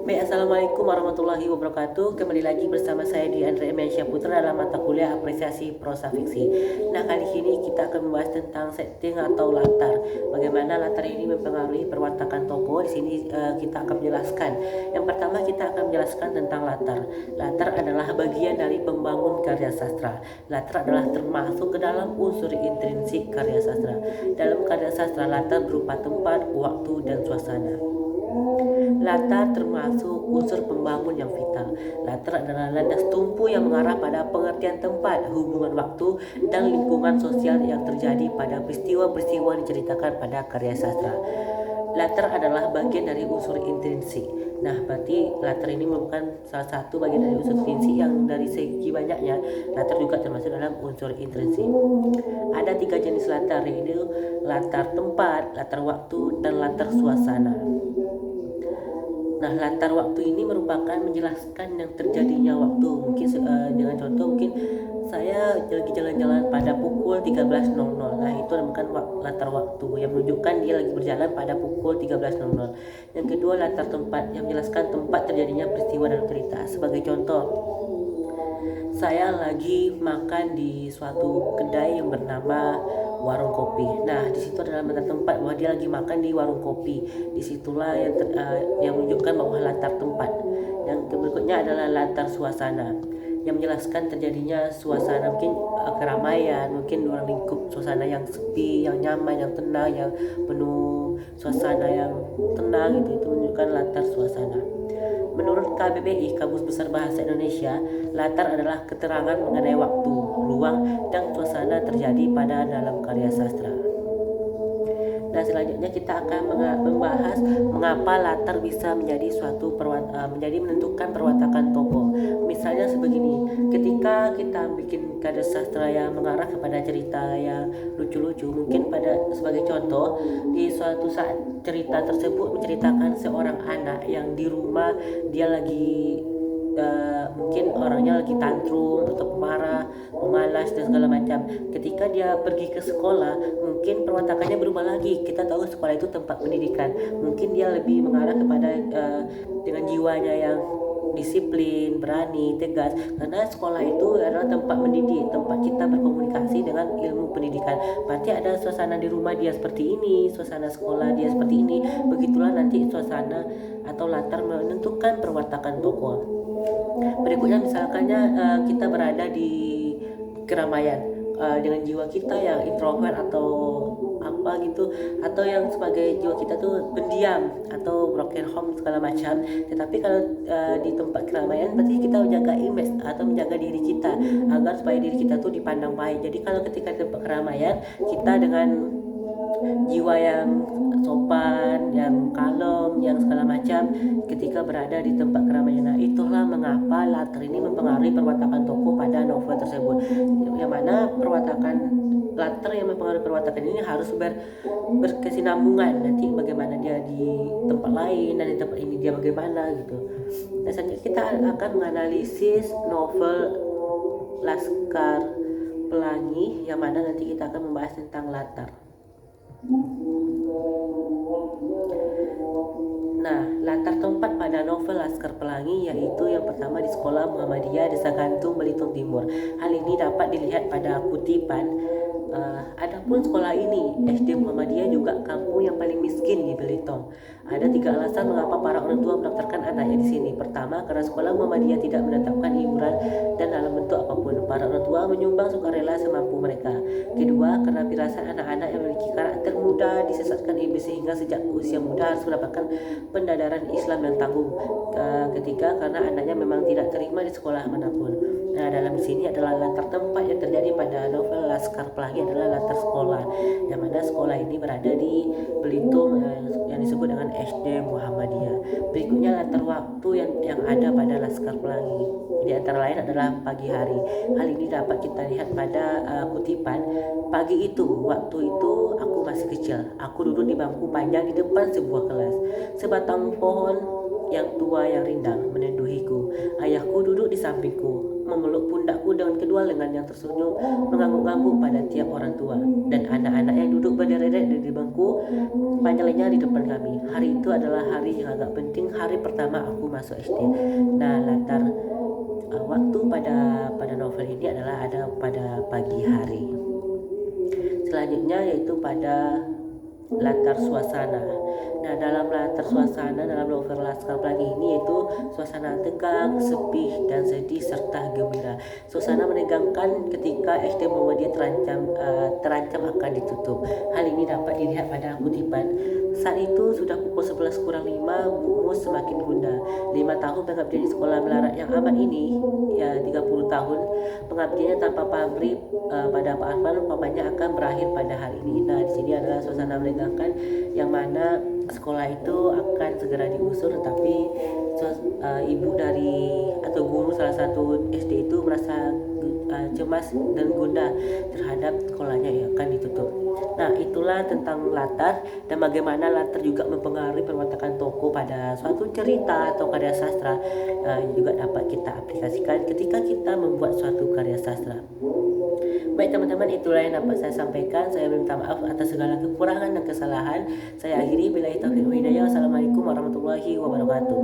Baik, Assalamualaikum warahmatullahi wabarakatuh. Kembali lagi bersama saya di Andre Mencia Putra dalam mata kuliah apresiasi prosa fiksi. Nah, kali ini kita akan membahas tentang setting atau latar. Bagaimana latar ini mempengaruhi perwatakan tokoh. Di sini kita akan menjelaskan. Yang pertama kita akan menjelaskan tentang latar. Latar adalah bagian dari pembangun karya sastra. Latar adalah termasuk ke dalam unsur intrinsik karya sastra. Dalam karya sastra, latar berupa tempat, waktu, dan suasana. Latar termasuk unsur pembangun yang vital. Latar adalah landas tumpu yang mengarah pada pengertian tempat, hubungan waktu, dan lingkungan sosial yang terjadi pada peristiwa-peristiwa yang diceritakan pada karya sastra. Latar adalah bagian dari unsur intrinsik. Nah, berarti latar ini merupakan salah satu bagian dari unsur intrinsik yang dari segi banyaknya latar juga termasuk dalam unsur intrinsik. Ada 3 jenis latar, yaitu latar tempat, latar waktu, dan latar suasana. Nah, latar waktu ini merupakan menjelaskan yang terjadinya waktu. Mungkin dengan contoh, mungkin saya lagi jalan-jalan pada pukul 13.00. Nah, itu merupakan latar waktu yang menunjukkan dia lagi berjalan pada pukul 13.00. Yang kedua, latar tempat yang menjelaskan tempat terjadinya peristiwa dalam cerita. Sebagai contoh, saya lagi makan di suatu kedai yang bernama warung kopi. Nah, di situ adalah tempat bahwa dia lagi makan di warung kopi. Disitulah yang menunjukkan bahwa latar tempat. Yang berikutnya adalah latar suasana yang menjelaskan terjadinya suasana, mungkin keramaian, mungkin ruang lingkup suasana yang sepi, yang nyaman, yang tenang, yang penuh suasana yang tenang, itu menunjukkan latar suasana. Menurut KBBI, Kamus Besar Bahasa Indonesia, latar adalah keterangan mengenai waktu, ruang, dan suasana terjadi pada dalam karya sastra. Nah, selanjutnya kita akan membahas mengapa latar bisa menjadi menjadi menentukan perwatakan tokoh. Misalnya sebegini, ketika kita bikin karya sastra yang mengarah kepada cerita yang lucu-lucu, mungkin sebagai contoh, di suatu saat cerita tersebut menceritakan seorang anak yang di rumah dia lagi mungkin orangnya lagi tantrum atau pemarah, pemalas, dan segala macam. Ketika dia pergi ke sekolah, mungkin perwatakannya berubah lagi. Kita tahu sekolah itu tempat pendidikan. Mungkin dia lebih mengarah kepada dengan jiwanya yang disiplin, berani, tegas, karena sekolah itu adalah tempat mendidik, tempat kita berkomunikasi dengan ilmu pendidikan. Berarti ada suasana di rumah dia seperti ini, suasana sekolah dia seperti ini. Begitulah nanti suasana atau latar menentukan perwatakan tokoh. Berikutnya misalkannya kita berada di keramaian dengan jiwa kita yang introvert atau apa gitu, atau yang sebagai jiwa kita tuh pendiam atau broken home segala macam. Tetapi kalau di tempat keramaian, berarti kita menjaga image atau menjaga diri kita agar supaya diri kita tuh dipandang baik. Jadi kalau ketika di tempat keramaian, kita dengan jiwa yang sopan, yang kalem, yang segala macam ketika berada di tempat keramaian. Nah, itulah mengapa latar ini mempengaruhi perwatakan tokoh pada novel tersebut. Yang mana latar yang mempengaruhi perwatakan ini harus berkesinambungan. Nanti bagaimana dia di tempat lain dan di tempat ini dia bagaimana gitu. Nah, selanjutnya kita akan menganalisis novel Laskar Pelangi, yang mana nanti kita akan membahas tentang latar. Nah, latar tempat pada novel Laskar Pelangi yaitu yang pertama di Sekolah Muhammadiyah Desa Gantung, Belitung Timur. Hal ini dapat dilihat pada kutipan. Adapun sekolah ini, SD Muhammadiyah, juga kampung yang paling miskin di Belitung. Ada 3 alasan mengapa para orang tua mendaftarkan anaknya di sini. Pertama, karena sekolah Muhammadiyah tidak menetapkan iuran dan dalam bentuk apapun. Para orang tua menyumbang sukarela semampu mereka. Kedua, karena firasat anak-anak yang memiliki karakter mudah disesatkan iblis sehingga sejak usia muda harus mendapatkan pendadaran Islam yang tanggung. Ketiga, karena anaknya memang tidak terima di sekolah manapun. Nah, dalam sini adalah latar tempat yang terjadi pada novel Laskar Pelangi adalah latar sekolah, yang mana sekolah ini berada di Belitung yang disebut dengan SD Muhammadiyah. Berikutnya latar waktu yang ada pada Laskar Pelangi, di antara lain adalah pagi hari. Hal ini dapat kita lihat pada kutipan. Pagi itu, waktu itu aku masih kecil. Aku duduk di bangku panjang di depan sebuah kelas. Sebatang pohon yang tua yang rindang meneduhiku. Ayahku duduk di sampingku. memeluk pundakku dengan kedua lengan yang tersenyum mengangguk-angguk pada tiap orang tua dan anak-anak yang duduk berderet di bangku panjangnya di depan kami. Hari itu adalah hari yang agak penting, hari pertama aku masuk SD. Nah, latar waktu pada novel ini adalah ada pada pagi hari. Selanjutnya yaitu pada latar suasana. Nah, dalam latar suasana dalam novel Laskar Pelangi ini yaitu suasana tegang, sepi, dan sedih serta gembira. Suasana menegangkan ketika SD Muhammadiyah terancam akan ditutup. Hal ini dapat dilihat pada kutipan. Saat itu sudah pukul 11 kurang 5, Bu Mus semakin gundah. 5 tahun pengabdian di sekolah melarat yang amat ini, ya 30 tahun pengabdiannya tanpa pamrih pada Pak Arfan umpamanya akan berakhir pada hari ini. Nah, di sini adalah suasana menegangkan yang mana sekolah itu akan segera digusur, tetapi ibu dari atau guru salah satu SD itu merasa cemas dan gundah terhadap sekolahnya yang akan ditutup. Nah, itulah tentang latar dan bagaimana latar juga mempengaruhi perwatakan tokoh pada suatu cerita atau karya sastra juga dapat kita aplikasikan ketika kita membuat suatu karya sastra. Baik teman-teman, itulah yang dapat saya sampaikan. Saya minta maaf atas segala kekurangan dan kesalahan. Saya akhiri, billahi taufiq wal hidayah. Wassalamualaikum warahmatullahi wabarakatuh.